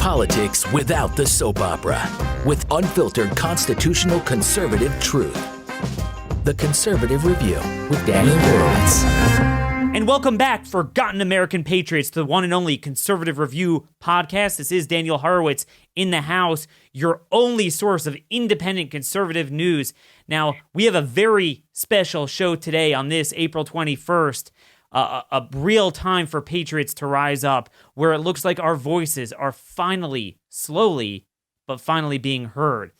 Politics without the soap opera, with unfiltered constitutional conservative truth. The Conservative Review with Daniel Horowitz. And welcome back, Forgotten American Patriots, to the one and only Conservative Review podcast. This is Daniel Horowitz in the house, your only source of independent conservative news. Now, we have a very special show today on this April 21st, a real time for patriots to rise up, where it looks like our voices are finally, slowly, but finally being heard.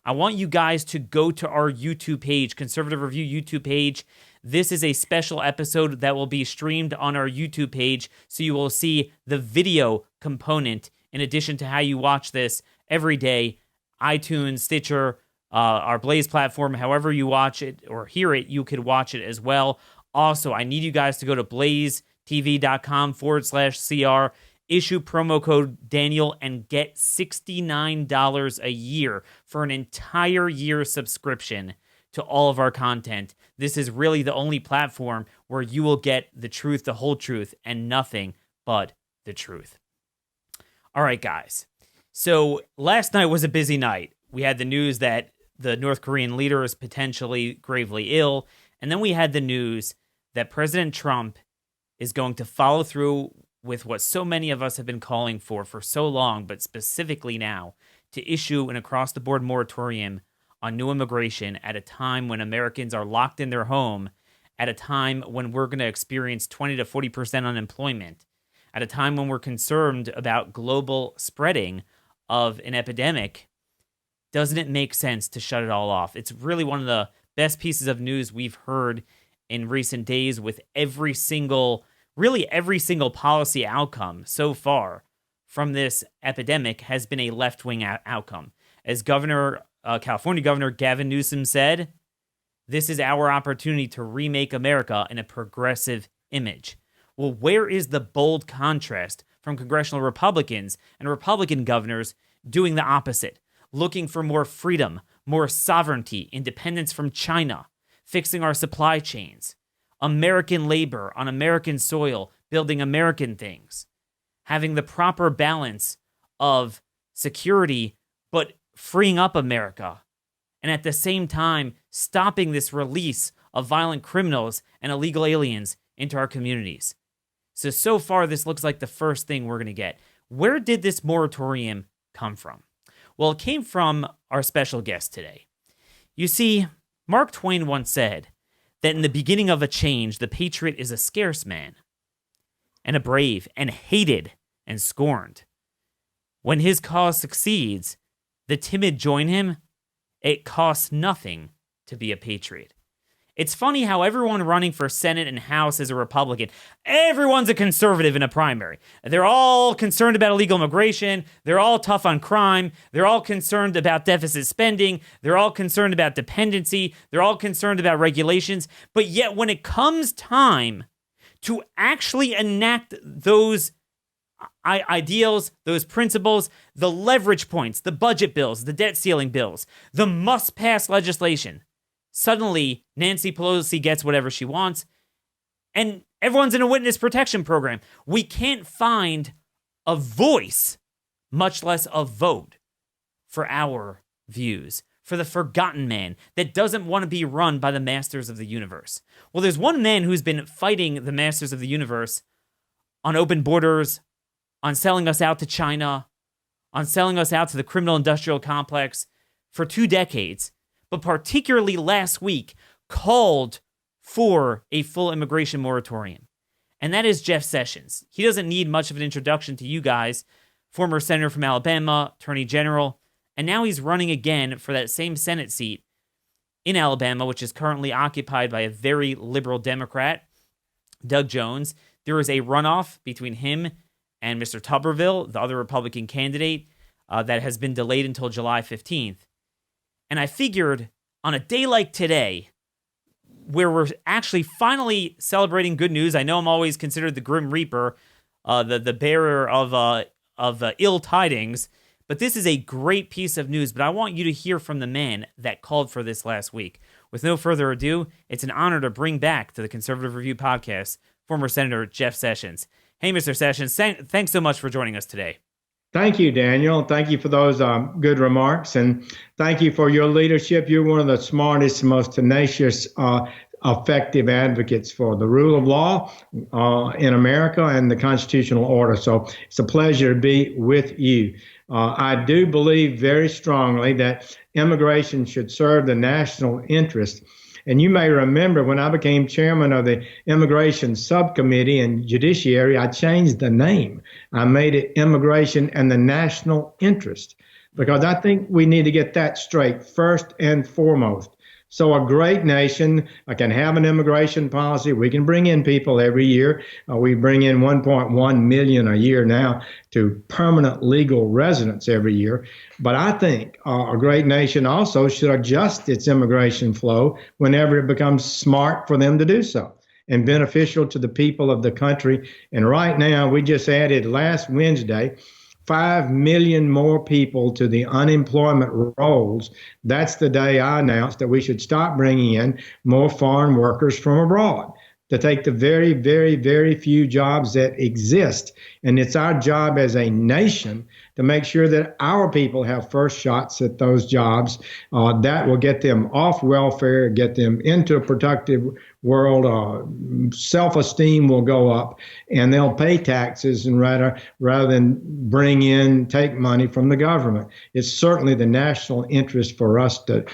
I want you guys to go to our YouTube page, Conservative Review YouTube page. This is a special episode that will be streamed on our YouTube page, so you will see the video component in addition to how you watch this every day. iTunes, Stitcher, our Blaze platform, however you watch it or hear it, you could watch it as well. Also, I need you guys to go to blazetv.com/CR, issue promo code Daniel, and get $69 a year for an entire year subscription to all of our content. This is really the only platform where you will get the truth, the whole truth, and nothing but the truth. All right, guys. So last night was a busy night. We had the news that the North Korean leader is potentially gravely ill, and then we had the news that President Trump is going to follow through with what so many of us have been calling for so long, but specifically now, to issue an across-the-board moratorium on new immigration at a time when Americans are locked in their home, at a time when we're going to experience 20 to 40% unemployment, at a time when we're concerned about global spreading of an epidemic. Doesn't it make sense to shut it all off? It's really one of the best pieces of news we've heard in recent days, with every single policy outcome so far from this epidemic has been a left-wing outcome. As California Governor Gavin Newsom said, this is our opportunity to remake America in a progressive image. Well, where is the bold contrast from congressional Republicans and Republican governors doing the opposite, looking for more freedom, more sovereignty, independence from China, fixing our supply chains, American labor on American soil, building American things, having the proper balance of security, but freeing up America, and at the same time stopping this release of violent criminals and illegal aliens into our communities. So far, this looks like the first thing we're going to get. Where did this moratorium come from? Well, it came from our special guest today. You see, Mark Twain once said that in the beginning of a change, the patriot is a scarce man, and a brave, and hated and scorned. When his cause succeeds, the timid join him. It costs nothing to be a patriot. It's funny how everyone running for Senate and House is a Republican. Everyone's a conservative in a primary. They're all concerned about illegal immigration. They're all tough on crime. They're all concerned about deficit spending. They're all concerned about dependency. They're all concerned about regulations. But yet when it comes time to actually enact those ideals, those principles, the leverage points, the budget bills, the debt ceiling bills, the must-pass legislation, suddenly Nancy Pelosi gets whatever she wants, and everyone's in a witness protection program. We can't find a voice, much less a vote, for our views, for the forgotten man that doesn't want to be run by the masters of the universe. Well, there's one man who's been fighting the masters of the universe on open borders, on selling us out to China, on selling us out to the criminal industrial complex for 2 decades, but particularly last week called for a full immigration moratorium. And that is Jeff Sessions. He doesn't need much of an introduction to you guys. Former senator from Alabama, attorney general, and now he's running again for that same Senate seat in Alabama, which is currently occupied by a very liberal Democrat, Doug Jones. There is a runoff between him and Mr. Tuberville, the other Republican candidate, that has been delayed until July 15th. And I figured on a day like today, where we're actually finally celebrating good news, I know I'm always considered the Grim Reaper, the bearer of ill tidings, but this is a great piece of news. But I want you to hear from the man that called for this last week. With no further ado, it's an honor to bring back to the Conservative Review podcast former Senator Jeff Sessions. Hey, Mr. Sessions, thanks so much for joining us today. Thank you, Daniel. Thank you for those good remarks, and thank you for your leadership. You're one of the smartest, most tenacious, effective advocates for the rule of law in America and the constitutional order. So it's a pleasure to be with you. I do believe very strongly that immigration should serve the national interest. And you may remember when I became chairman of the Immigration Subcommittee and Judiciary, I changed the name. I made it Immigration and the National Interest because I think we need to get that straight first and foremost. So a great nation can have an immigration policy. We can bring in people every year. We bring in 1.1 million a year now to permanent legal residents every year. But I think a great nation also should adjust its immigration flow whenever it becomes smart for them to do so and beneficial to the people of the country. And right now, we just added last Wednesday 5 million more people to the unemployment rolls. That's the day I announced that we should stop bringing in more foreign workers from abroad to take the very, very, very few jobs that exist. And it's our job as a nation to make sure that our people have first shots at those jobs. That will get them off welfare, get them into a productive world. Self-esteem will go up, and they'll pay taxes and rather than take money from the government. It's certainly the national interest for us to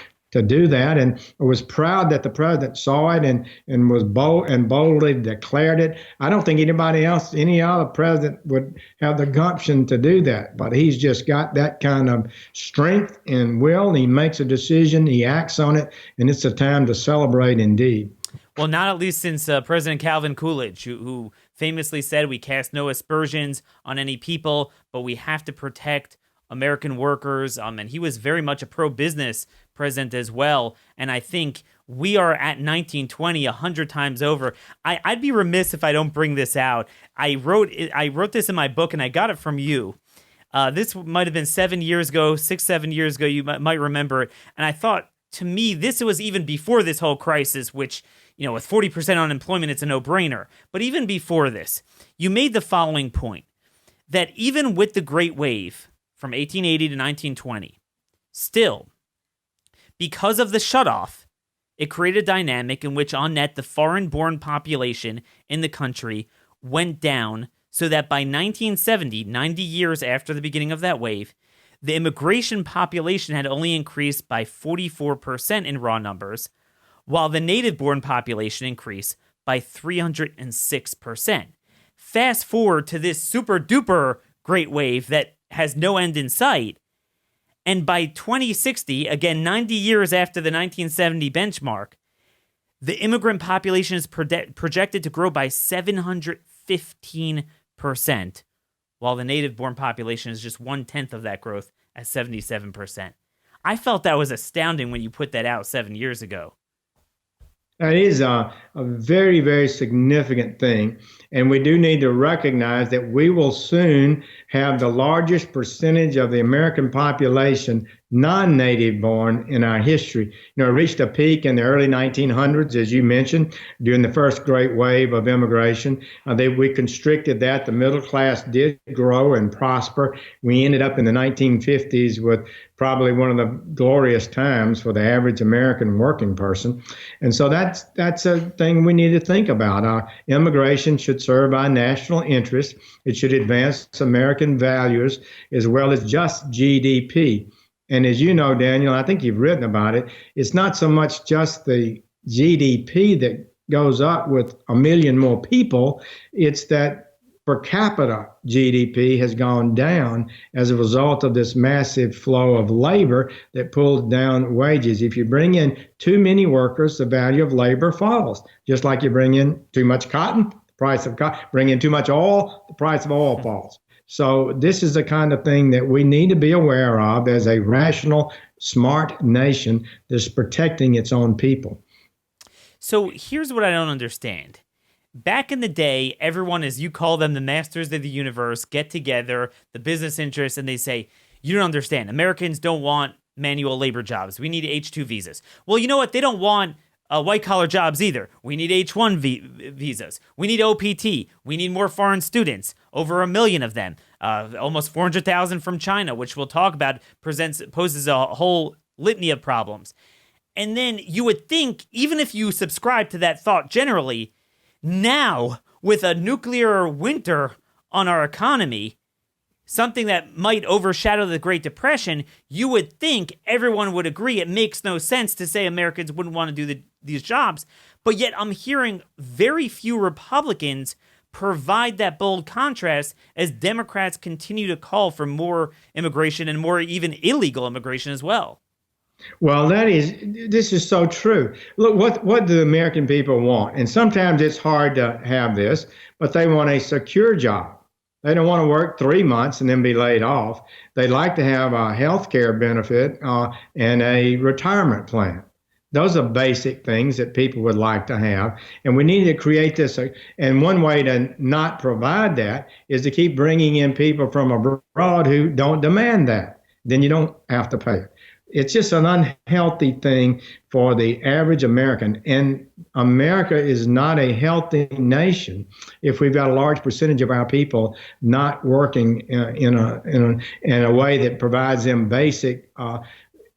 do that. And I was proud that the president saw it and was boldly declared it. I don't think any other president would have the gumption to do that, but he's just got that kind of strength and will. He makes a decision, he acts on it, and it's a time to celebrate indeed. Well, not at least since President Calvin Coolidge, who famously said we cast no aspersions on any people, but we have to protect American workers. And he was very much a pro-business president as well. And I think we are at 1920 100 times over. I'd be remiss if I don't bring this out. I wrote this in my book, and I got it from you. This might have been 7 years ago, 7 years ago. You might remember it. And I thought, to me, this was even before this whole crisis, which, with 40% unemployment, it's a no-brainer. But even before this, you made the following point, that even with the Great Wave from 1880 to 1920, still, because of the shutoff, it created a dynamic in which on net the foreign-born population in the country went down, so that by 1970, 90 years after the beginning of that wave, the immigration population had only increased by 44% in raw numbers, while the native-born population increased by 306%. Fast forward to this super-duper great wave that has no end in sight, and by 2060, again 90 years after the 1970 benchmark, the immigrant population is projected to grow by 715%, while the native-born population is just 1/10 of that growth at 77%. I felt that was astounding when you put that out 7 years ago. That is a very, very significant thing. And we do need to recognize that we will soon have the largest percentage of the American population non-native born in our history. It reached a peak in the early 1900s, as you mentioned, during the first great wave of immigration. We constricted that. The middle class did grow and prosper. We ended up in the 1950s with probably one of the glorious times for the average American working person. And so that's a thing we need to think about. Immigration should serve our national interest. It should advance American values as well as just GDP. And as you know, Daniel, I think you've written about it, it's not so much just the GDP that goes up with a million more people, it's that per capita GDP has gone down as a result of this massive flow of labor that pulls down wages. If you bring in too many workers, the value of labor falls. Just like you bring in too much cotton, the price of cotton, bring in too much oil, the price of oil falls. So this is the kind of thing that we need to be aware of as a rational, smart nation that's protecting its own people. So here's what I don't understand. Back in the day, everyone, as you call them, the masters of the universe, get together, the business interests, and they say, you don't understand. Americans don't want manual labor jobs. We need H-2 visas. Well, you know what? They don't want white-collar jobs either. We need H-1 visas. We need OPT. We need more foreign students, over 1 million of them. almost 400,000 from China, which we'll talk about, poses a whole litany of problems. And then you would think, even if you subscribe to that thought generally, now with a nuclear winter on our economy, something that might overshadow the Great Depression, you would think everyone would agree it makes no sense to say Americans wouldn't want to do these jobs. But yet I'm hearing very few Republicans provide that bold contrast as Democrats continue to call for more immigration and more even illegal immigration as well. Well, this is so true. Look, what do the American people want? And sometimes it's hard to have this, but they want a secure job. They don't want to work 3 months and then be laid off. They'd like to have a health care benefit and a retirement plan. Those are basic things that people would like to have. And we need to create this. And one way to not provide that is to keep bringing in people from abroad who don't demand that. Then you don't have to pay it. It's just an unhealthy thing for the average American. And America is not a healthy nation if we've got a large percentage of our people not working in a way that provides them basic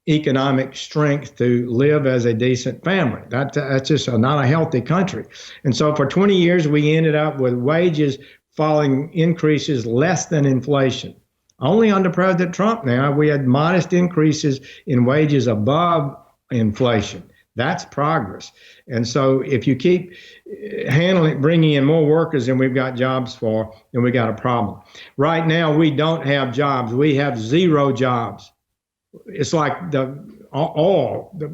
economic strength to live as a decent family. That's just not a healthy country. And so for 20 years, we ended up with wages falling increases less than inflation. Only under President Trump now, we had modest increases in wages above inflation. That's progress. And so if you keep bringing in more workers than we've got jobs for, then we got a problem. Right now, we don't have jobs. We have zero jobs. It's like the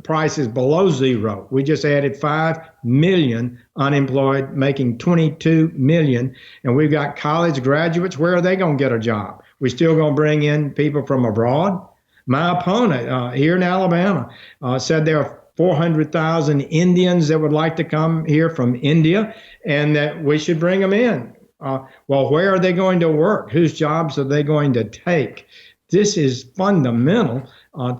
price is below zero. We just added 5 million unemployed, making 22 million. And we've got college graduates. Where are they going to get a job? We're still going to bring in people from abroad. My opponent here in Alabama said there are 400,000 Indians that would like to come here from India and that we should bring them in. Well, where are they going to work? Whose jobs are they going to take? This is fundamental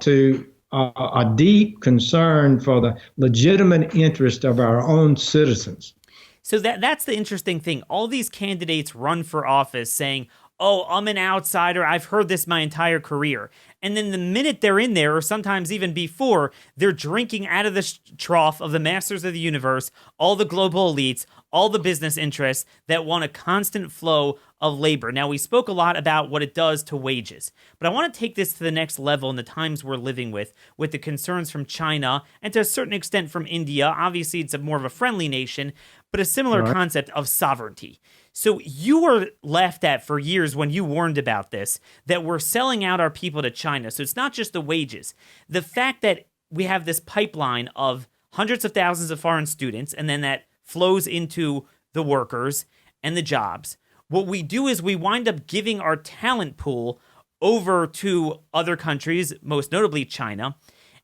to a deep concern for the legitimate interest of our own citizens. So that's the interesting thing. All these candidates run for office saying, oh, I'm an outsider. I've heard this my entire career. And then the minute they're in there, or sometimes even before, they're drinking out of the trough of the masters of the universe, all the global elites, all the business interests that want a constant flow of labor. Now, we spoke a lot about what it does to wages, but I want to take this to the next level in the times we're living with the concerns from China and to a certain extent from India. Obviously, it's more of a friendly nation, but a similar concept of sovereignty. So you were laughed at for years when you warned about this, that we're selling out our people to China. So it's not just the wages. The fact that we have this pipeline of hundreds of thousands of foreign students, and then that flows into the workers and the jobs. What we do is we wind up giving our talent pool over to other countries, most notably China.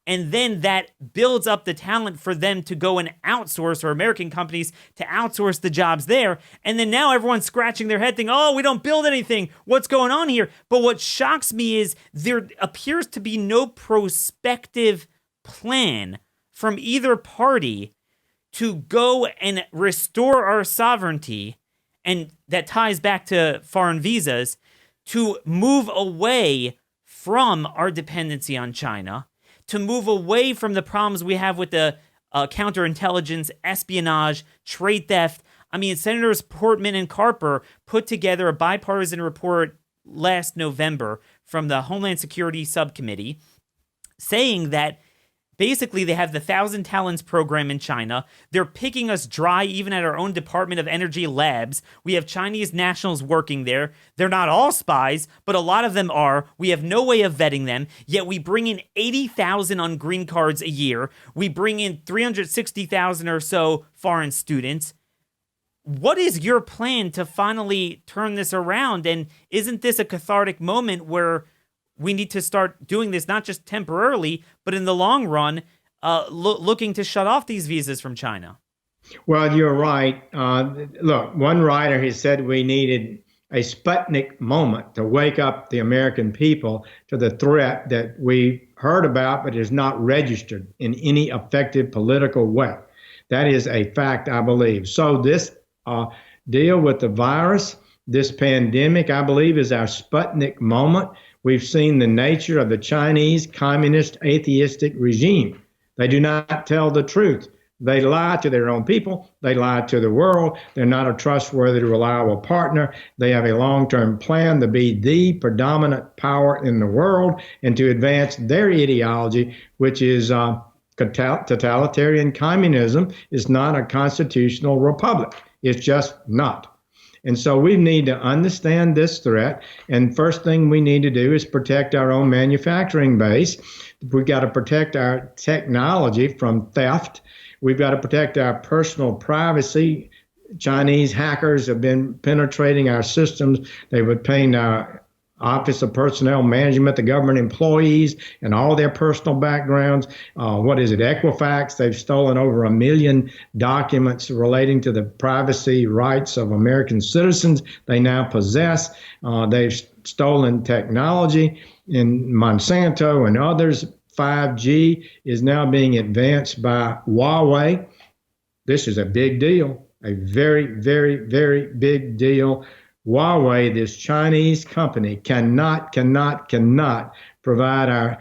And then that builds up the talent for them to go and outsource, or American companies to outsource the jobs there. And then now everyone's scratching their head thinking, oh, we don't build anything. What's going on here? But what shocks me is there appears to be no prospective plan from either party to go and restore our sovereignty. And that ties back to foreign visas, to move away from our dependency on China, to move away from the problems we have with the counterintelligence, espionage, trade theft. I mean, Senators Portman and Carper put together a bipartisan report last November from the Homeland Security Subcommittee saying that basically they have the 1,000 Talents program in China. They're picking us dry even at our own Department of Energy labs. We have Chinese nationals working there. They're not all spies, but a lot of them are. We have no way of vetting them, yet we bring in 80,000 on green cards a year. We bring in 360,000 or so foreign students. What is your plan to finally turn this around? And isn't this a cathartic moment where we need to start doing this, not just temporarily, but in the long run, looking to shut off these visas from China? Well, you're right. Look, one writer has said we needed a Sputnik moment to wake up the American people to the threat that we heard about, but is not registered in any effective political way. That is a fact, I believe. So this deal with the virus, This pandemic, I believe, is our Sputnik moment. We've seen the nature of the Chinese communist atheistic regime. They do not tell the truth. They lie to their own people. They lie to the world. They're not a trustworthy, reliable partner. They have a long-term plan to be the predominant power in the world and to advance their ideology, which is totalitarian communism is not a constitutional republic. It's just not. And so we need to understand this threat. And first thing we need to do is protect our own manufacturing base. We've got to protect our technology from theft. We've got to protect our personal privacy. Chinese hackers have been penetrating our systems. They've obtained our Office of Personnel Management, the government employees, and all their personal backgrounds. Equifax? They've stolen over 1 million documents relating to the privacy rights of American citizens they now possess. They've stolen technology in Monsanto and others. 5G is now being advanced by Huawei. This is a big deal, a very, very, very big deal. Huawei, this Chinese company, cannot provide our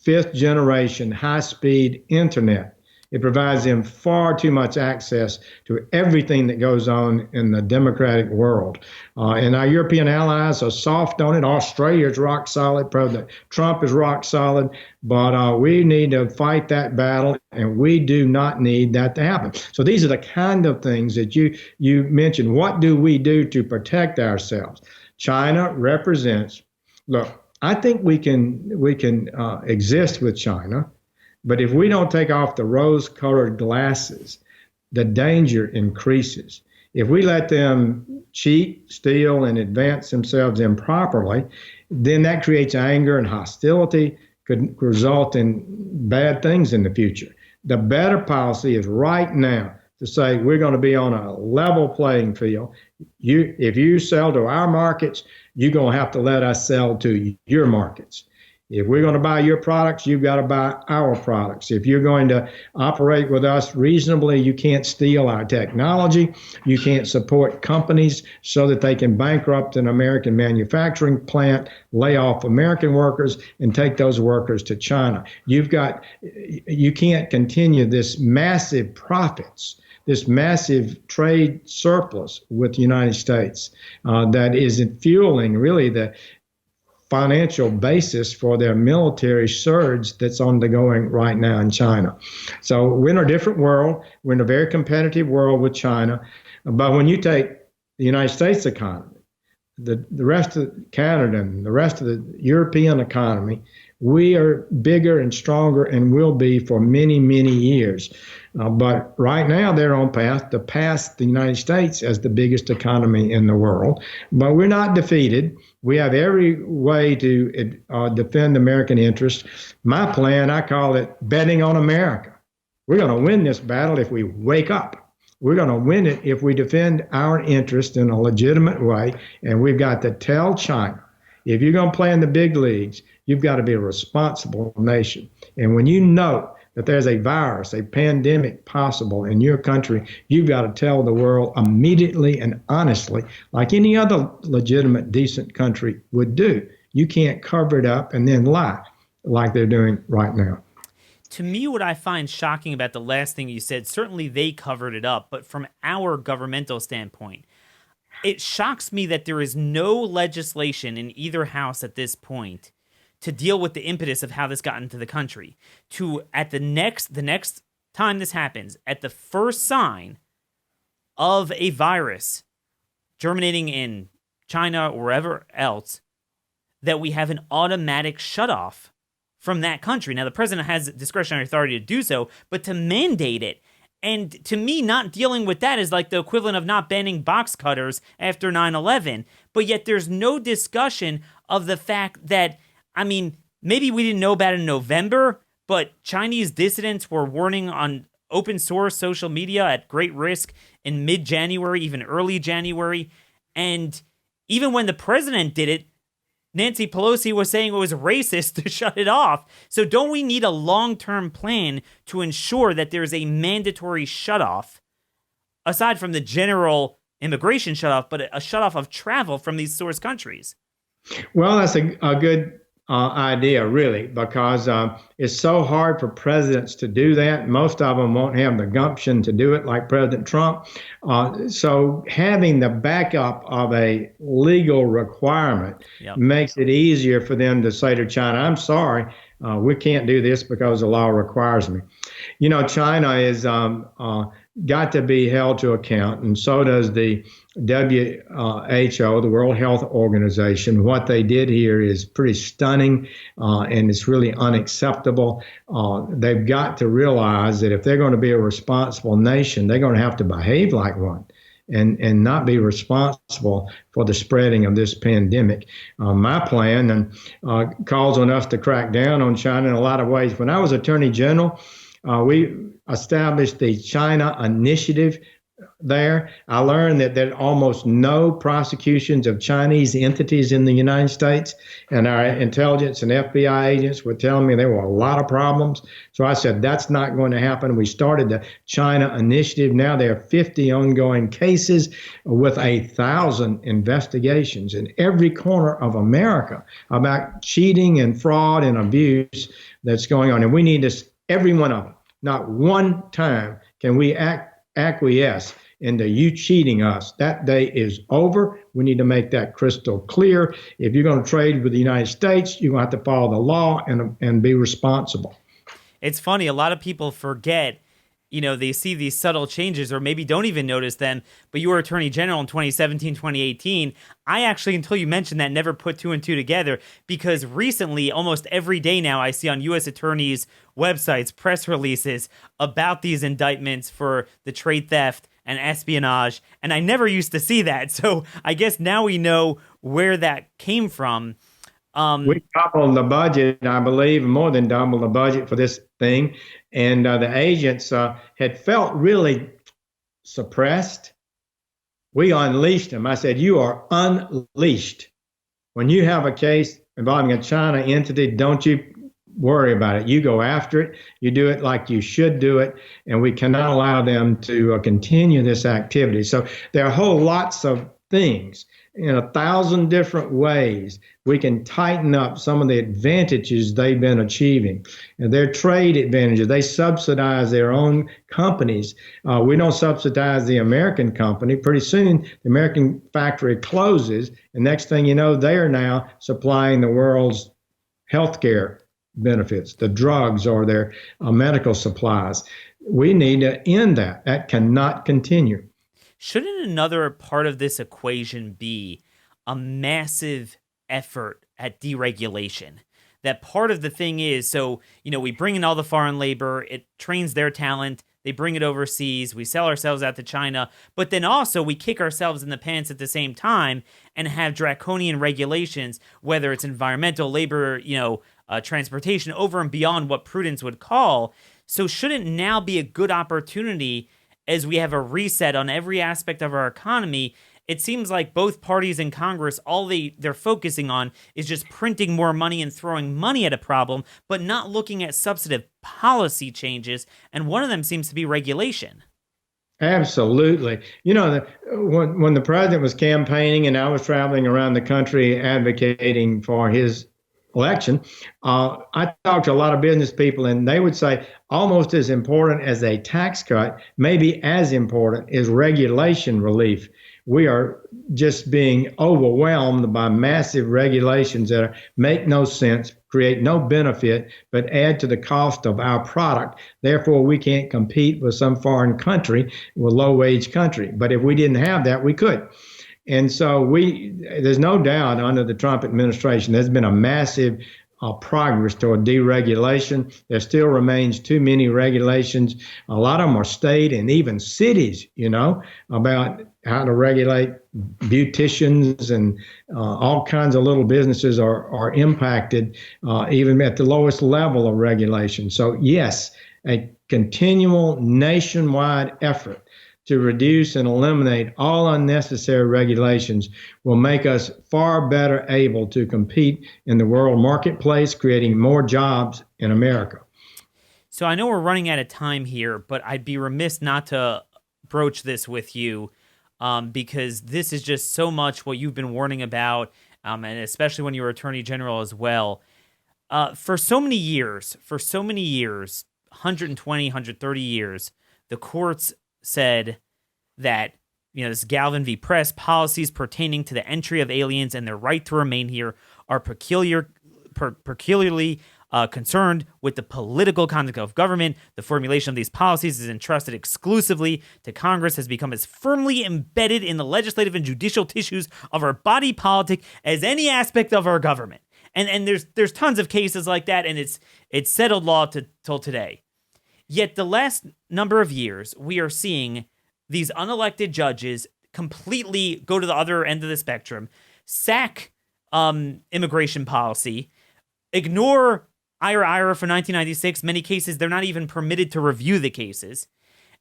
5th generation high-speed internet. It provides them far too much access to everything that goes on in the democratic world. And our European allies are soft on it. Australia is rock solid. President Trump is rock solid. But we need to fight that battle, and we do not need that to happen. So these are the kind of things that you mentioned. What do we do to protect ourselves? China represents, look, I think we can exist with China. But if we don't take off the rose-colored glasses, the danger increases. If we let them cheat, steal, and advance themselves improperly, then that creates anger and hostility, could result in bad things in the future. The better policy is right now to say we're going to be on a level playing field. If you sell to our markets, you're going to have to let us sell to your markets. If we're going to buy your products, you've got to buy our products. If you're going to operate with us reasonably, you can't steal our technology. You can't support companies so that they can bankrupt an American manufacturing plant, lay off American workers, and take those workers to China. You can't continue this massive profits, this massive trade surplus with the United States that is fueling really the financial basis for their military surge that's undergoing right now in China. So we're in a different world. We're in a very competitive world with China. But when you take the United States economy, the rest of Canada and the rest of the European economy, we are bigger and stronger and will be for many, many years. But right now they're on path to pass the United States as the biggest economy in the world. But we're not defeated. We have every way to defend American interests. My plan, I call it betting on America. We're going to win this battle if we wake up. We're going to win it if we defend our interest in a legitimate way. And we've got to tell China, if you're going to play in the big leagues, you've got to be a responsible nation. And when you know that there's a virus, a pandemic possible in your country, you've got to tell the world immediately and honestly, like any other legitimate, decent country would do. You can't cover it up and then lie like they're doing right now. To me, what I find shocking about the last thing you said, certainly they covered it up, but from our governmental standpoint, it shocks me that there is no legislation in either house at this point to deal with the impetus of how this got into the country. To at the next time this happens, at the first sign of a virus germinating in China or wherever else, that we have an automatic shutoff from that country. Now, the president has discretionary authority to do so, but to mandate it, and to me, not dealing with that is like the equivalent of not banning box cutters after 9/11. But yet there's no discussion of the fact that, I mean, maybe we didn't know about it in November, but Chinese dissidents were warning on open source social media at great risk in mid-January, even early January. And even when the president did it, Nancy Pelosi was saying it was racist to shut it off. So don't we need a long-term plan to ensure that there's a mandatory shutoff, aside from the general immigration shutoff, but a shutoff of travel from these source countries. Well, that's a good idea, really, because it's so hard for presidents to do that. Most of them won't have the gumption to do it, like President Trump. So having the backup of a legal requirement makes it easier for them to say to China, I'm sorry, we can't do this because the law requires me. You know, China is got to be held to account, and so does the WHO, the World Health Organization. What they did here is pretty stunning, and it's really unacceptable. They've got to realize that if they're going to be a responsible nation, they're going to have to behave like one. And not be responsible for the spreading of this pandemic. My plan calls on us to crack down on China in a lot of ways. When I was Attorney General, we established the China Initiative there. I learned that there are almost no prosecutions of Chinese entities in the United States, and our intelligence and FBI agents were telling me there were a lot of problems. So I said, that's not going to happen. We started the China Initiative. Now there are 50 ongoing cases with 1,000 investigations in every corner of America about cheating and fraud and abuse that's going on. And we need this, every one of them. Not one time can we acquiesce into you cheating us. That day is over. We need to make that crystal clear. If you're going to trade with the United States, you're going to have to follow the law and be responsible. It's funny. A lot of people forget, they see these subtle changes or maybe don't even notice them. But you were Attorney General in 2017, 2018. I actually, until you mentioned that, never put two and two together, because recently, almost every day now, I see on U.S. attorneys' websites press releases about these indictments for the trade theft and espionage. And I never used to see that. So I guess now we know where that came from. We doubled the budget, I believe, more than doubled the budget for this thing. And the agents had felt really suppressed. We unleashed them. I said, you are unleashed. When you have a case involving a China entity, don't you worry about it. You go after it. You do it like you should do it. And we cannot allow them to continue this activity. So there are whole lots of things in 1,000 different ways we can tighten up some of the advantages they've been achieving. And their trade advantages, they subsidize their own companies. We don't subsidize the American company. Pretty soon, the American factory closes, and next thing you know, they are now supplying the world's healthcare benefits, the drugs or their medical supplies. We need to end that. That cannot continue. Shouldn't another part of this equation be a massive effort at deregulation? That part of the thing is, so, we bring in all the foreign labor, it trains their talent, they bring it overseas, we sell ourselves out to China, but then also we kick ourselves in the pants at the same time and have draconian regulations, whether it's environmental, labor, transportation, over and beyond what prudence would call. So shouldn't now be a good opportunity as we have a reset on every aspect of our economy? It seems like both parties in Congress, all they're focusing on is just printing more money and throwing money at a problem, but not looking at substantive policy changes. And one of them seems to be regulation. Absolutely. When the president was campaigning and I was traveling around the country advocating for his election, I talked to a lot of business people, and they would say almost as important as a tax cut, maybe as important, is regulation relief. We are just being overwhelmed by massive regulations that make no sense, create no benefit, but add to the cost of our product. Therefore, we can't compete with some foreign country, with low-wage country. But if we didn't have that, we could. And so there's no doubt under the Trump administration, there's been a massive progress toward deregulation. There still remains too many regulations. A lot of them are state and even cities, about how to regulate beauticians, and all kinds of little businesses are impacted even at the lowest level of regulation. So yes, a continual nationwide effort to reduce and eliminate all unnecessary regulations will make us far better able to compete in the world marketplace, creating more jobs in America. So I know we're running out of time here, but I'd be remiss not to broach this with you. because this is just so much what you've been warning about, and especially when you were Attorney General as well. For so many years, 120, 130 years, the courts said that, this Galvin v. Press, policies pertaining to the entry of aliens and their right to remain here are peculiarly concerned with the political conduct of government. The formulation of these policies is entrusted exclusively to Congress, has become as firmly embedded in the legislative and judicial tissues of our body politic as any aspect of our government. And there's tons of cases like that, and it's settled law till today. Yet the last number of years, we are seeing these unelected judges completely go to the other end of the spectrum, sack immigration policy, ignore IRA for 1996. Many cases, they're not even permitted to review the cases.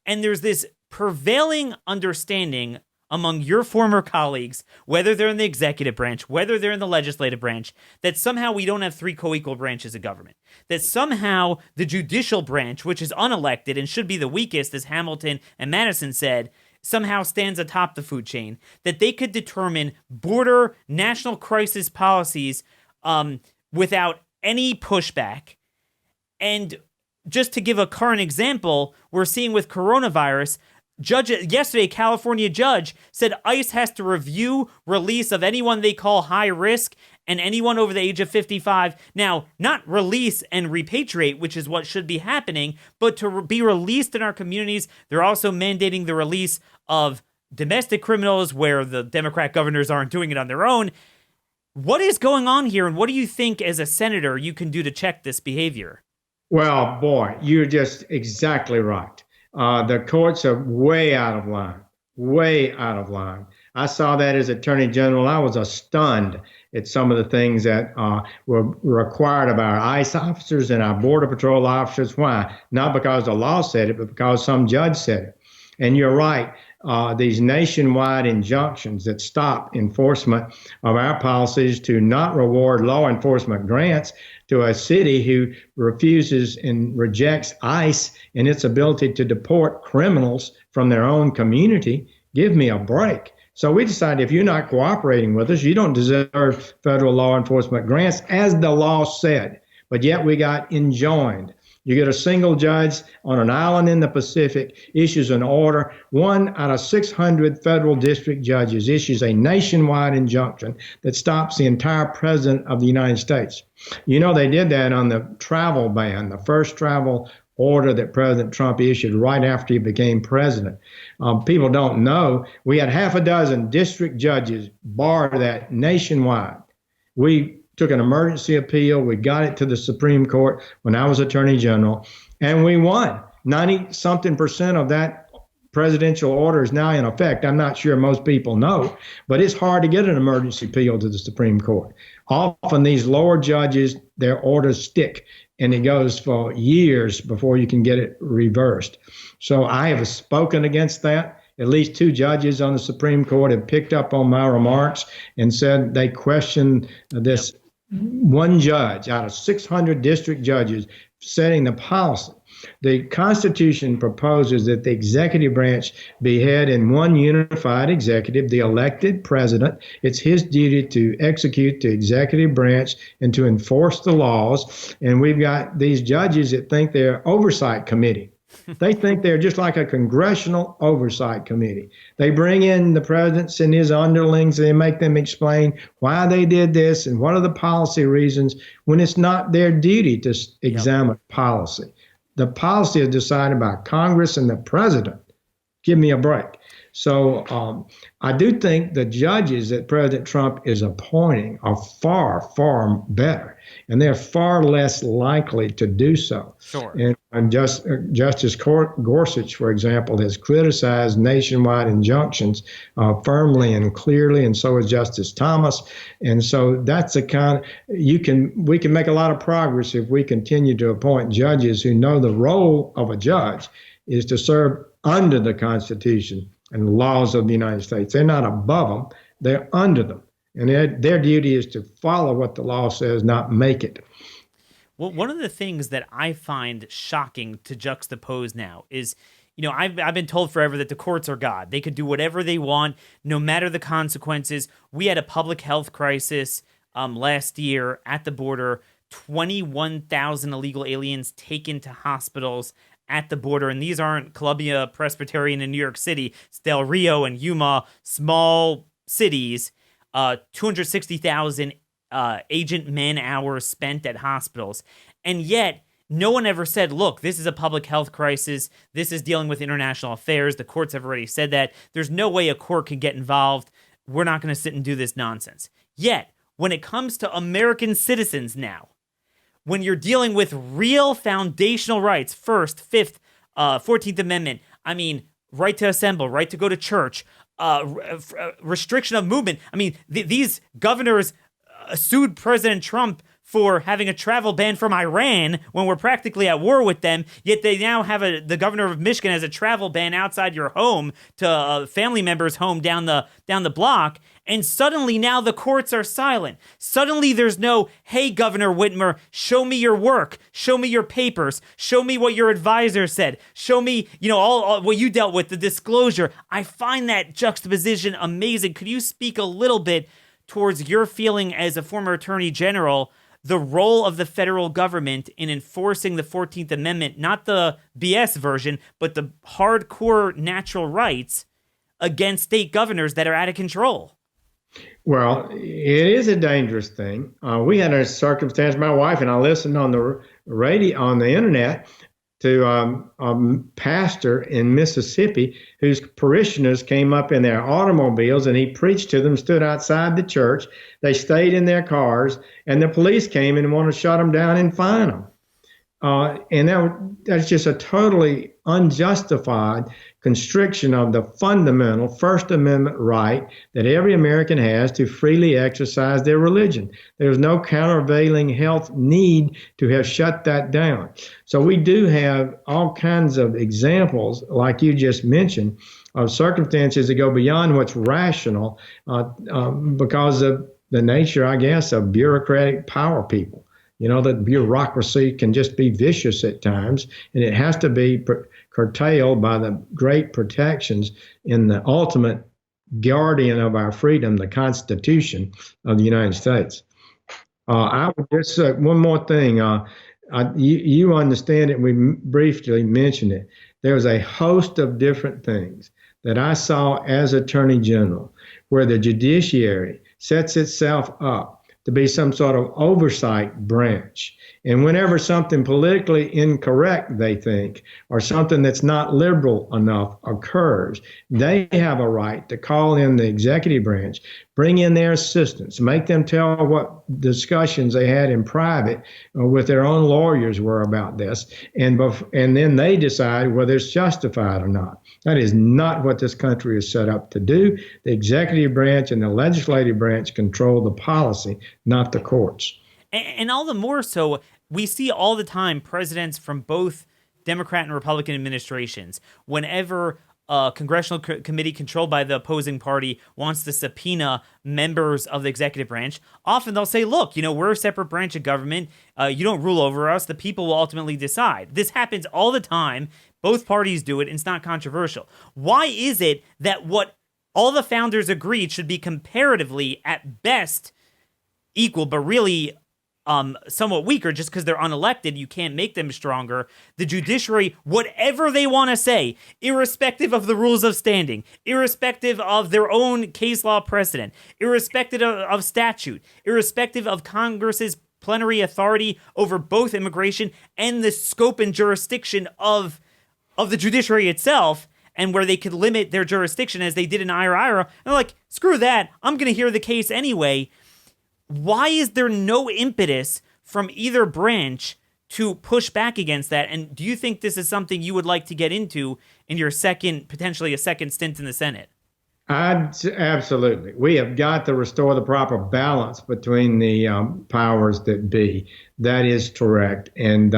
And there's this prevailing understanding among your former colleagues, whether they're in the executive branch, whether they're in the legislative branch, that somehow we don't have three co-equal branches of government. That somehow the judicial branch, which is unelected and should be the weakest, as Hamilton and Madison said, somehow stands atop the food chain. That they could determine border national crisis policies without any pushback. And just to give a current example, we're seeing with coronavirus, yesterday, a California judge said ICE has to review release of anyone they call high risk and anyone over the age of 55. Now, not release and repatriate, which is what should be happening, but to be released in our communities. They're also mandating the release of domestic criminals where the Democrat governors aren't doing it on their own. What is going on here, and what do you think as a senator you can do to check this behavior? Well, boy, you're just exactly right. The courts are way out of line, way out of line. I saw that as Attorney General. I was stunned at some of the things that were required of our ICE officers and our Border Patrol officers. Why? Not because the law said it, but because some judge said it. And you're right. These nationwide injunctions that stop enforcement of our policies to not reward law enforcement grants to a city who refuses and rejects ICE and its ability to deport criminals from their own community. Give me a break. So we decided if you're not cooperating with us, you don't deserve federal law enforcement grants, as the law said. But yet we got enjoined. You get a single judge on an island in the Pacific, issues an order. 1 out of 600 federal district judges issues a nationwide injunction that stops the entire president of the United States. They did that on the travel ban, the first travel order that President Trump issued right after he became president. People don't know, we had half a dozen district judges bar that nationwide. We took an emergency appeal. We got it to the Supreme Court when I was Attorney General, and we won. 90-something% of that presidential order is now in effect. I'm not sure most people know, but it's hard to get an emergency appeal to the Supreme Court. Often these lower judges, their orders stick, and it goes for years before you can get it reversed. So I have spoken against that. At least 2 judges on the Supreme Court have picked up on my remarks and said they question this one judge out of 600 district judges setting the policy. The Constitution proposes that the executive branch be head in one unified executive, the elected president. It's his duty to execute the executive branch and to enforce the laws. And we've got these judges that think they're oversight committee. They think they're just like a congressional oversight committee. They bring in the president and his underlings, and they make them explain why they did this and what are the policy reasons, when it's not their duty to examine policy. The policy is decided by Congress and the president. Give me a break. So I do think the judges that President Trump is appointing are far, far better, and they're far less likely to do so. Sure. And Justice Gorsuch, for example, has criticized nationwide injunctions firmly and clearly, and so has Justice Thomas. And so that's the kind we can make a lot of progress if we continue to appoint judges who know the role of a judge is to serve under the Constitution and the laws of the United States. They're not above them, they're under them. And their duty is to follow what the law says, not make it. Well, one of the things that I find shocking to juxtapose now is I've been told forever that the courts are God. They could do whatever they want, no matter the consequences. We had a public health crisis last year at the border. 21,000 illegal aliens taken to hospitals at the border. And these aren't Columbia Presbyterian in New York City. It's Del Rio and Yuma, small cities. 260,000 agent man hours spent at hospitals. And yet, no one ever said, look, this is a public health crisis. This is dealing with international affairs. The courts have already said that. There's no way a court can get involved. We're not going to sit and do this nonsense. Yet, when it comes to American citizens now, when you're dealing with real foundational rights, First, Fifth, 14th Amendment, right to assemble, right to go to church, restriction of movement. These governors sued President Trump for having a travel ban from Iran when we're practically at war with them, yet they now have the governor of Michigan has a travel ban outside your home to a family member's home down the block, and suddenly now the courts are silent. Suddenly there's no, hey, Governor Whitmer, show me your work, show me your papers, show me what your advisor said, show me, all what you dealt with, the disclosure. I find that juxtaposition amazing. Could you speak a little bit towards your feeling as a former attorney general, the role of the federal government in enforcing the 14th Amendment, not the BS version, but the hardcore natural rights against state governors that are out of control? Well, it is a dangerous thing. We had a circumstance, my wife and I listened on the radio, on the internet, to a pastor in Mississippi whose parishioners came up in their automobiles and he preached to them, stood outside the church. They stayed in their cars and the police came and wanted to shut them down and fine them. And that's just a totally unjustified constriction of the fundamental First Amendment right that every American has to freely exercise their religion. There's no countervailing health need to have shut that down. So we do have all kinds of examples, like you just mentioned, of circumstances that go beyond what's rational because of the nature, I guess, of bureaucratic power people. That bureaucracy can just be vicious at times, and it has to be curtailed by the great protections in the ultimate guardian of our freedom, the Constitution of the United States. I would just say one more thing. You understand it. We briefly mentioned it. There's a host of different things that I saw as Attorney General where the judiciary sets itself up to be some sort of oversight branch. And whenever something politically incorrect, they think, or something that's not liberal enough occurs, they have a right to call in the executive branch, bring in their assistants, make them tell what discussions they had in private with their own lawyers were about this, and then they decide whether it's justified or not. That is not what this country is set up to do. The executive branch and the legislative branch control the policy, not the courts. And all the more so, we see all the time presidents from both Democrat and Republican administrations, whenever a congressional committee controlled by the opposing party wants to subpoena members of the executive branch, often they'll say, look, we're a separate branch of government. You don't rule over us. The people will ultimately decide. This happens all the time. Both parties do it. And it's not controversial. Why is it that what all the founders agreed should be comparatively, at best, equal, but really somewhat weaker just because they're unelected, you can't make them stronger, the judiciary, whatever they want to say, irrespective of the rules of standing, irrespective of their own case law precedent, irrespective of statute, irrespective of Congress's plenary authority over both immigration and the scope and jurisdiction of the judiciary itself, and where they could limit their jurisdiction as they did in Ira. And they're like, screw that, I'm going to hear the case anyway. Why is there no impetus from either branch to push back against that? And do you think this is something you would like to get into in your potentially a second stint in the Senate? Absolutely. We have got to restore the proper balance between the powers that be. That is correct. And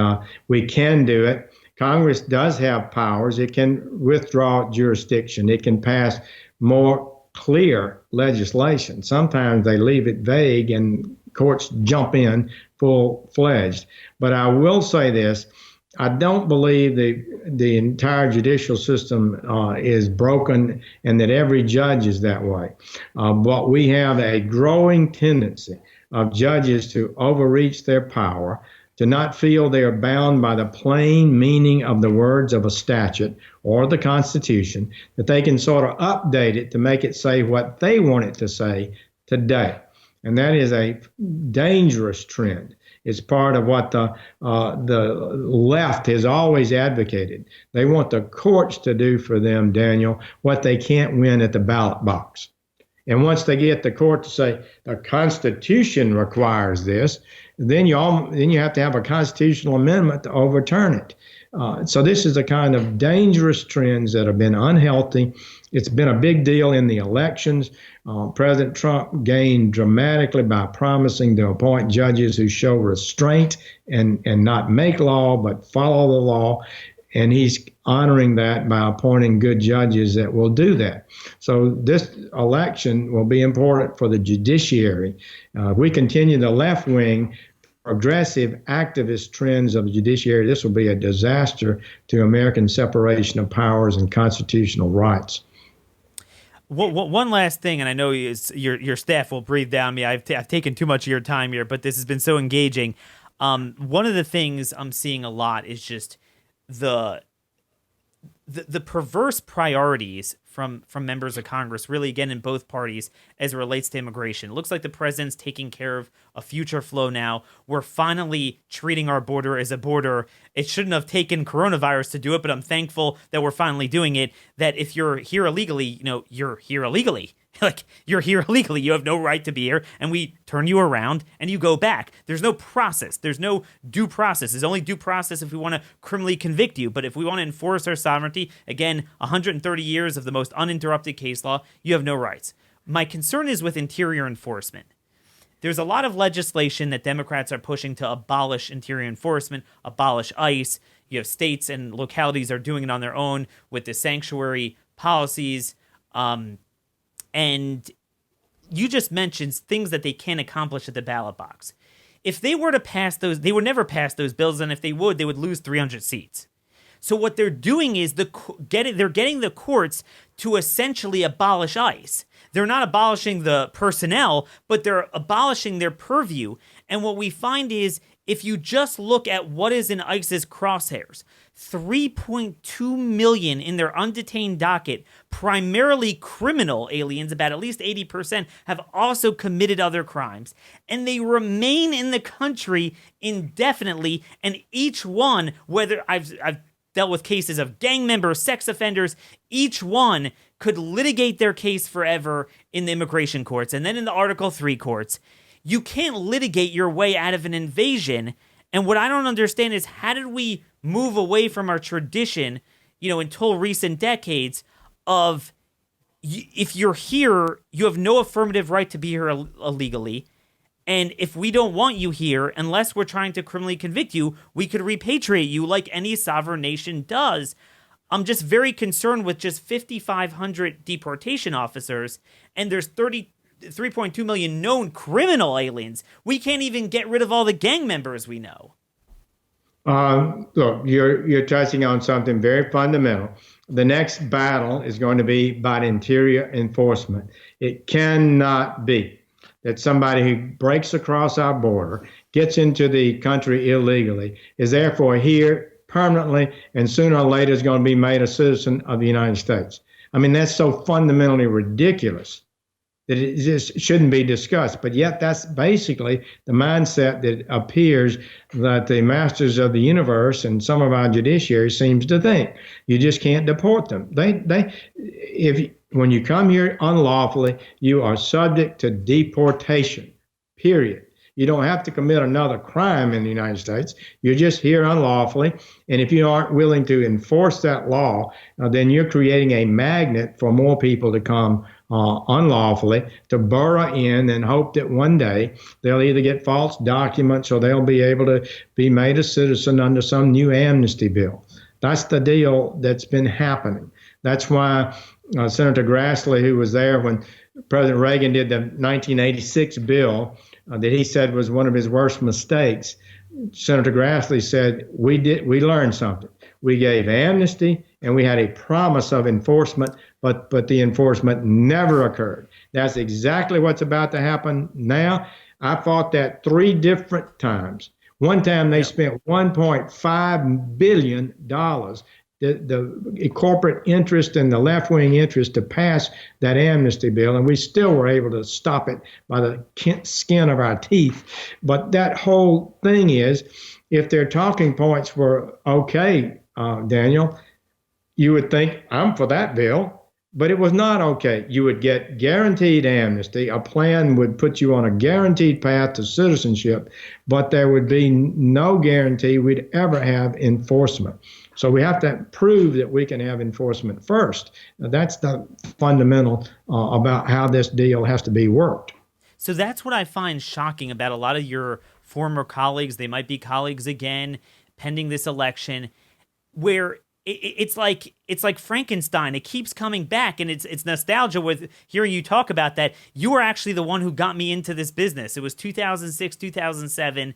we can do it. Congress does have powers. It can withdraw jurisdiction. It can pass more clear legislation. Sometimes they leave it vague and courts jump in full-fledged. But I will say this, I don't believe the entire judicial system is broken and that every judge is that way. But we have a growing tendency of judges to overreach their power, to not feel they are bound by the plain meaning of the words of a statute or the Constitution, that they can sort of update it to make it say what they want it to say today. And that is a dangerous trend. It's part of what the left has always advocated. They want the courts to do for them, Daniel, what they can't win at the ballot box. And once they get the court to say the Constitution requires this, then you have to have a constitutional amendment to overturn it. So this is a kind of dangerous trends that have been unhealthy. It's been a big deal in the elections. President Trump gained dramatically by promising to appoint judges who show restraint and not make law, but follow the law. And he's honoring that by appointing good judges that will do that. So this election will be important for the judiciary. We continue the left wing progressive activist trends of the judiciary. This will be a disaster to American separation of powers and constitutional rights. One last thing, and I know your staff will breathe down me. I've taken too much of your time here, but this has been so engaging. One of the things I'm seeing a lot is just the perverse priorities from members of Congress, really, again, in both parties, as it relates to immigration. It looks like the president's taking care of a future flow now. We're finally treating our border as a border. It shouldn't have taken coronavirus to do it, but I'm thankful that we're finally doing it, that if you're here illegally, you're here illegally. Like, you're here illegally. You have no right to be here, and we turn you around and you go back. There's no process. There's no due process. There's only due process if we want to criminally convict you. But if we want to enforce our sovereignty, again, 130 years of the most uninterrupted case law, you have no rights. My concern is with interior enforcement. There's a lot of legislation that Democrats are pushing to abolish interior enforcement, abolish ICE. You have states and localities are doing it on their own with the sanctuary policies. And you just mentioned things that they can't accomplish at the ballot box. If they were to pass those, they would never pass those bills, and if they would lose 300 seats. So what they're doing is they're getting the courts to essentially abolish ICE. They're not abolishing the personnel, but they're abolishing their purview. And what we find is, if you just look at what is in ICE's crosshairs, 3.2 million in their undetained docket, primarily criminal aliens, about at least 80%, have also committed other crimes. And they remain in the country indefinitely, and each one, whether I've dealt with cases of gang members, sex offenders, each one could litigate their case forever in the immigration courts and then in the Article 3 courts. You can't litigate your way out of an invasion. And what I don't understand is, how did we move away from our tradition, until recent decades of, if you're here, you have no affirmative right to be here illegally. And if we don't want you here, unless we're trying to criminally convict you, we could repatriate you like any sovereign nation does. I'm just very concerned with just 5,500 deportation officers, and there's 3.2 million known criminal aliens. We can't even get rid of all the gang members we know. Look, you're touching on something very fundamental. The next battle is going to be about interior enforcement. It cannot be that somebody who breaks across our border, gets into the country illegally, is therefore here permanently, and sooner or later is going to be made a citizen of the United States. I mean, that's so fundamentally ridiculous that it just shouldn't be discussed. But yet that's basically the mindset that appears that the masters of the universe and some of our judiciary seems to think. You just can't deport them. When you come here unlawfully, you are subject to deportation, period. You don't have to commit another crime in the United States. You're just here unlawfully. And if you aren't willing to enforce that law, then you're creating a magnet for more people to come unlawfully, to burrow in and hope that one day they'll either get false documents or they'll be able to be made a citizen under some new amnesty bill. That's the deal that's been happening. That's why Senator Grassley, who was there when President Reagan did the 1986 bill that he said was one of his worst mistakes, Senator Grassley said, we learned something. We gave amnesty and we had a promise of enforcement, but the enforcement never occurred. That's exactly what's about to happen now. I fought that 3 different times. One time they spent $1.5 billion, the corporate interest and the left-wing interest, to pass that amnesty bill, and we still were able to stop it by the skin of our teeth. But that whole thing is, if their talking points were okay, Daniel, you would think, I'm for that bill. But it was not okay. You would get guaranteed amnesty. A plan would put you on a guaranteed path to citizenship, but there would be no guarantee we'd ever have enforcement. So we have to prove that we can have enforcement first. Now, that's the fundamental about how this deal has to be worked. So that's what I find shocking about a lot of your former colleagues. They might be colleagues again, pending this election, where it's like Frankenstein. It keeps coming back, and it's nostalgia with hearing you talk about that. You were actually the one who got me into this business. It was 2006, 2007.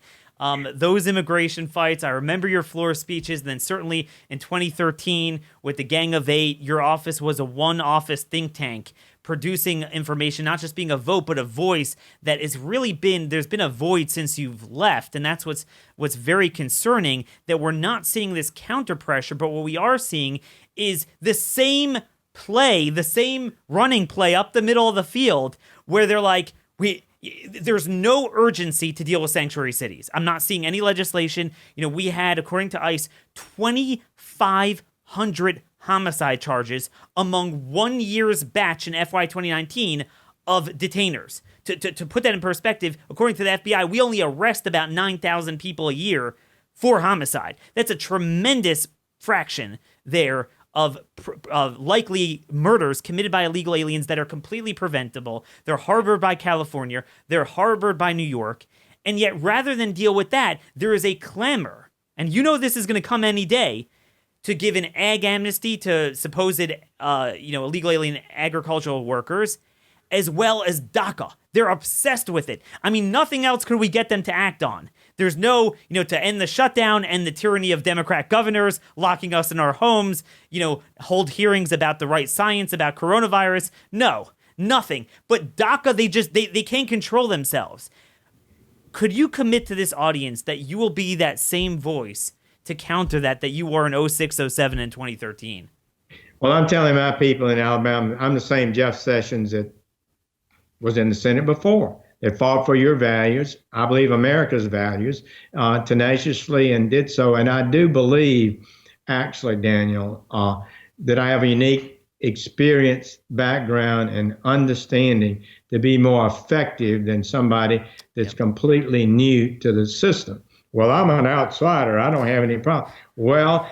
Those immigration fights. I remember your floor speeches. And then certainly in 2013 with the Gang of Eight, your office was a one-office think tank producing information, not just being a vote, but a voice that has really been, there's been a void since you've left. And that's what's very concerning, that we're not seeing this counter pressure, but what we are seeing is the same play, the same running play up the middle of the field, where they're like, there's no urgency to deal with sanctuary cities. I'm not seeing any legislation. We had, according to ICE, 2,500 homicide charges among 1 year's batch in FY 2019 of detainers. To put that in perspective, according to the FBI, we only arrest about 9,000 people a year for homicide. That's a tremendous fraction there of likely murders committed by illegal aliens that are completely preventable. They're harbored by California. They're harbored by New York. And yet, rather than deal with that, there is a clamor, and this is going to come any day, to give an ag amnesty to supposed, illegal alien agricultural workers, as well as DACA. They're obsessed with it. I mean, nothing else could we get them to act on. There's no, to end the shutdown and the tyranny of Democrat governors, locking us in our homes, hold hearings about the right science, about coronavirus. No, nothing. But DACA, they can't control themselves. Could you commit to this audience that you will be that same voice to counter that you were in 06, 07, and 2013? Well, I'm telling my people in Alabama, I'm the same Jeff Sessions that was in the Senate before. They fought for your values, I believe America's values, tenaciously, and did so. And I do believe, actually, Daniel, that I have a unique experience, background, and understanding to be more effective than somebody that's completely new to the system. Well, I'm an outsider. I don't have any problem. Well,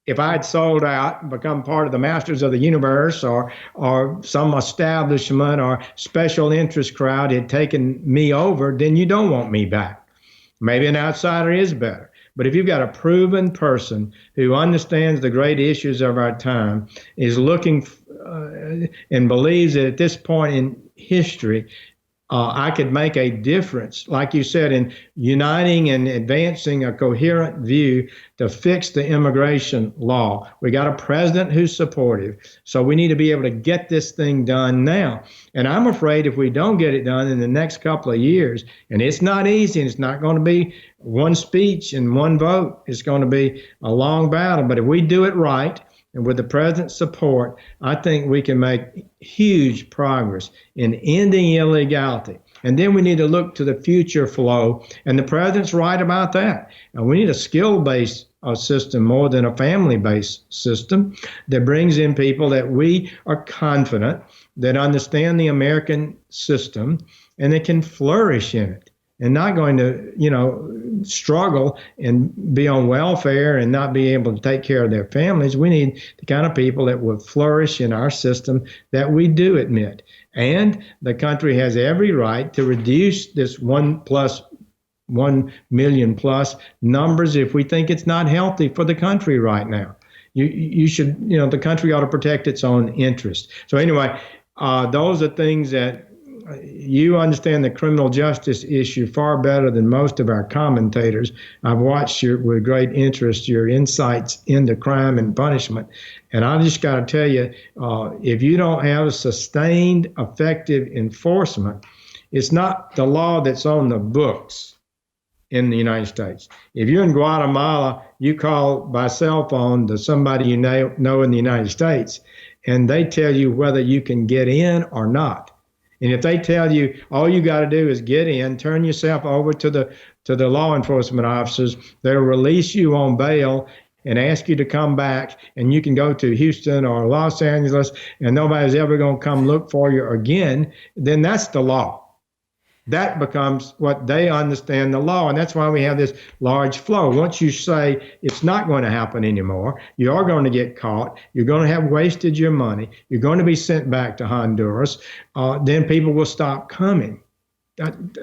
if I had sold out and become part of the masters of the universe, or some establishment or special interest crowd had taken me over, then you don't want me back. Maybe an outsider is better. But if you've got a proven person who understands the great issues of our time, is looking and believes that at this point in history, I could make a difference, like you said, in uniting and advancing a coherent view to fix the immigration law. We got a president who's supportive, so we need to be able to get this thing done now. And I'm afraid if we don't get it done in the next couple of years, and it's not easy, and it's not going to be one speech and one vote, it's going to be a long battle. But if we do it right, and with the president's support, I think we can make huge progress in ending illegality. And then we need to look to the future flow. And the president's right about that. And we need a skill-based system more than a family-based system that brings in people that we are confident that understand the American system and that can flourish in it, and not going to, struggle and be on welfare and not be able to take care of their families. We need the kind of people that will flourish in our system that we do admit. And the country has every right to reduce this 1 million plus numbers if we think it's not healthy for the country right now. You should, the country ought to protect its own interest. So anyway, those are things that you understand the criminal justice issue far better than most of our commentators. I've watched with great interest your insights into crime and punishment. And I just got to tell you, if you don't have a sustained, effective enforcement, it's not the law that's on the books in the United States. If you're in Guatemala, you call by cell phone to somebody you know in the United States, and they tell you whether you can get in or not. And if they tell you all you got to do is get in, turn yourself over to the law enforcement officers, they'll release you on bail and ask you to come back, and you can go to Houston or Los Angeles, and nobody's ever going to come look for you again, then that's the law. That becomes what they understand the law. And that's why we have this large flow. Once you say it's not going to happen anymore, you are going to get caught, you're going to have wasted your money, you're going to be sent back to Honduras, then people will stop coming.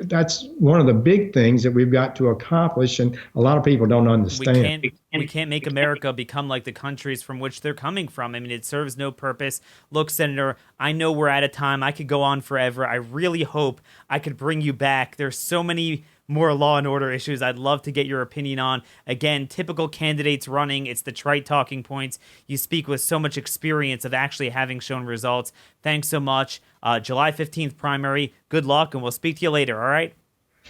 That's one of the big things that we've got to accomplish, and a lot of people don't understand. We can't make America become like the countries from which they're coming from. I mean, it serves no purpose. Look, Senator, I know we're out of time. I could go on forever. I really hope I could bring you back. There's so many more law and order issues I'd love to get your opinion on. Again, typical candidates running. It's the trite talking points. You speak with so much experience of actually having shown results. Thanks so much. July 15th primary. Good luck, and we'll speak to you later, all right?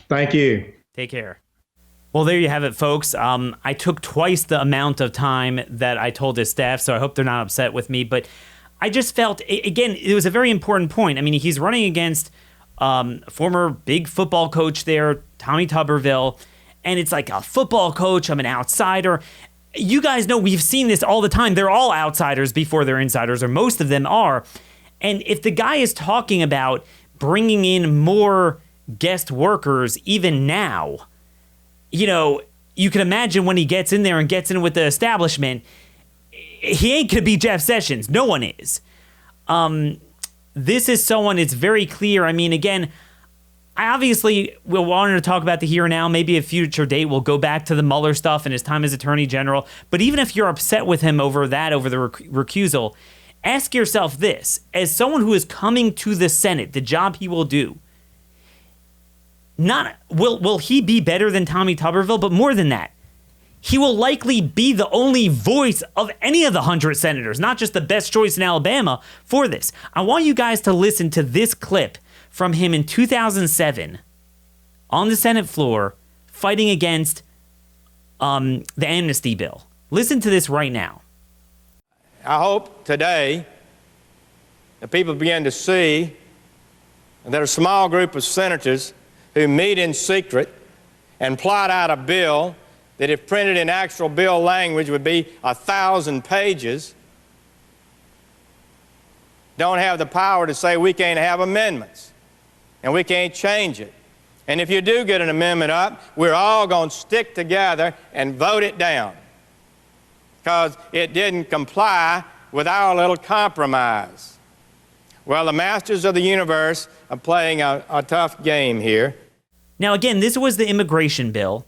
Thank you. Take care. Well, there you have it, folks. I took twice the amount of time that I told his staff, so I hope they're not upset with me. But I just felt, again, it was a very important point. I mean, he's running against former big football coach there, Tommy Tuberville, and it's like a football coach, I'm an outsider. You guys know we've seen this all the time. They're all outsiders before they're insiders, or most of them are. And if the guy is talking about bringing in more guest workers even now, you know, you can imagine when he gets in there and gets in with the establishment, he ain't going to be Jeff Sessions. No one is. This is someone, it's very clear. I mean, again, I obviously will want to talk about the here and now. Maybe a future date we'll go back to the Mueller stuff and his time as Attorney General. But even if you're upset with him over that, over the recusal, ask yourself this. As someone who is coming to the Senate, the job he will do, not will he be better than Tommy Tuberville? But more than that, he will likely be the only voice of any of the 100 senators, not just the best choice in Alabama for this. I want you guys to listen to this clip from him in 2007 on the Senate floor fighting against the amnesty bill. Listen to this right now. I hope today that people begin to see that a small group of senators who meet in secret and plot out a bill that, if printed in actual bill language, would be 1,000 pages, don't have the power to say we can't have amendments and we can't change it. And if you do get an amendment up, we're all going to stick together and vote it down because it didn't comply with our little compromise. Well, the masters of the universe are playing a tough game here. Now, again, this was the immigration bill,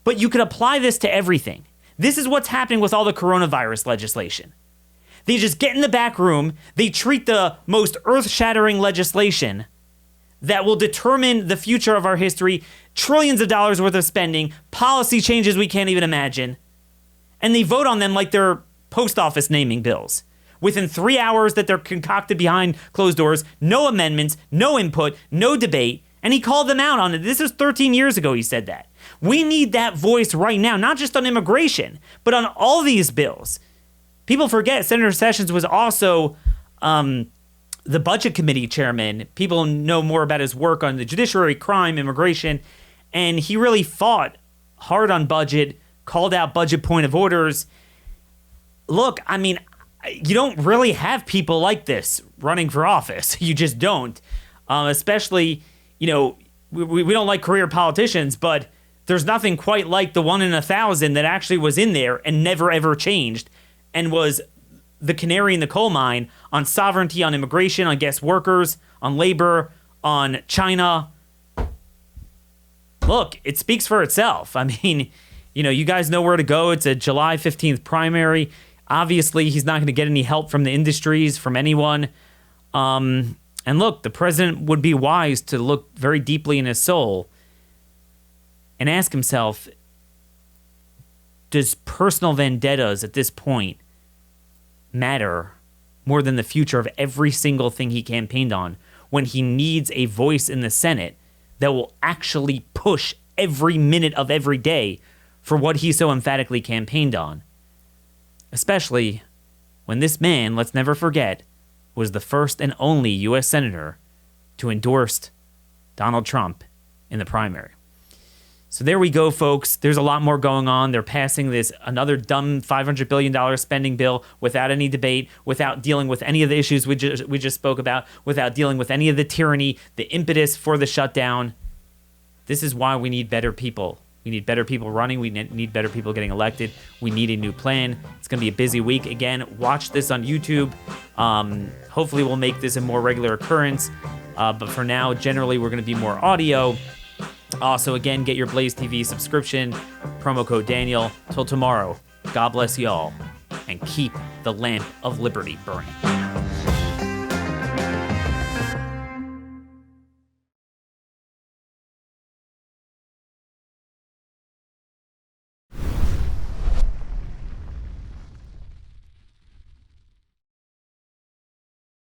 but you could apply this to everything. This is what's happening with all the coronavirus legislation. They just get in the back room, they treat the most earth-shattering legislation that will determine the future of our history, trillions of dollars worth of spending, policy changes we can't even imagine, and they vote on them like they're post office naming bills. Within 3 hours that they're concocted behind closed doors, no amendments, no input, no debate, and he called them out on it. This is 13 years ago he said that. We need that voice right now, not just on immigration, but on all these bills. People forget Senator Sessions was also the Budget Committee chairman. People know more about his work on the judiciary, crime, immigration, and he really fought hard on budget, called out budget point of orders. Look, I mean, you don't really have people like this running for office. You just don't. Especially, you know, we don't like career politicians, but there's nothing quite like the 1 in 1,000 that actually was in there and never ever changed and was the canary in the coal mine on sovereignty, on immigration, on guest workers, on labor, on China. Look, it speaks for itself. I mean, you know, you guys know where to go. It's a July 15th primary. Obviously, he's not going to get any help from the industries, from anyone. And look, the president would be wise to look very deeply in his soul and ask himself, does personal vendettas at this point matter more than the future of every single thing he campaigned on, when he needs a voice in the Senate that will actually push every minute of every day for what he so emphatically campaigned on? Especially when this man, let's never forget, was the first and only U.S. Senator to endorse Donald Trump in the primary. So there we go, folks. There's a lot more going on. They're passing another dumb $500 billion spending bill without any debate, without dealing with any of the issues we just spoke about, without dealing with any of the tyranny, the impetus for the shutdown. This is why we need better people. We need better people running. We need better people getting elected. We need a new plan. It's going to be a busy week. Again, watch this on YouTube. Hopefully we'll make this a more regular occurrence. But for now, generally, we're going to be more audio. Also, again, get your Blaze TV subscription, promo code Daniel. Till tomorrow, God bless y'all, and keep the lamp of liberty burning.